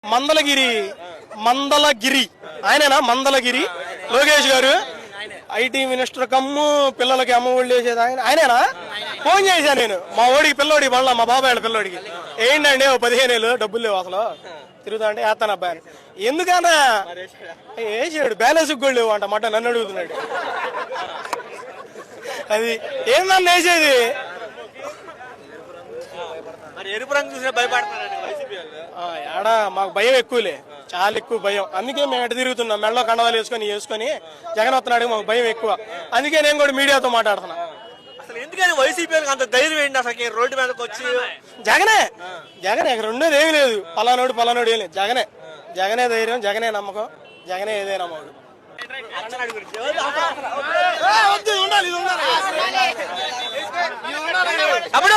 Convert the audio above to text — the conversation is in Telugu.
మందలగిరి ఆయనేనా? మందలగిరి లోకేష్ గారు ఐటీ మినిస్టర్ కమ్ము పిల్లలకి అమ్మ ఒళ్ళు వేసేది ఆయనేనా? ఫోన్ చేశాను నేను మా ఓడికి పిల్లోడికి మళ్ళా మా బాబాయ్ పిల్లోడికి ఏంటండి 15 ఏళ్ళు డబ్బులు లేవు అసలు తిరుగుతా అంటే వేస్తాను అబ్బాయి ఎందుకన్నా వేసాడు బ్యాలెన్స్ కూడా లేవు అంట మాట నన్ను అడుగుతున్నాడు. అది ఏందన్న వేసేది ఎరుపు రంగు చూసినా భయపడతారండి వైసీపీ ఏడా మాకు భయం ఎక్కువలే చాలా ఎక్కువ భయం అందుకే మేము ఎటు తిరుగుతున్నాం మెడలో కండవాలు వేసుకొని జగన్ వస్తున్నాడు మాకు భయం ఎక్కువ అందుకే నేను కూడా మీడియాతో మాట్లాడుతున్నా. అసలు ఎందుకని వైసీపీ అంత ధైర్యం ఏంటి అసలు రోడ్డు మీదకి వచ్చి జగనే రెండోది ఏమి లేదు పలానోడు ఏం లేదు జగనే ధైర్యం జగనే నమ్మకం జగనే ఏదైనా నమ్మకం. అప్పుడు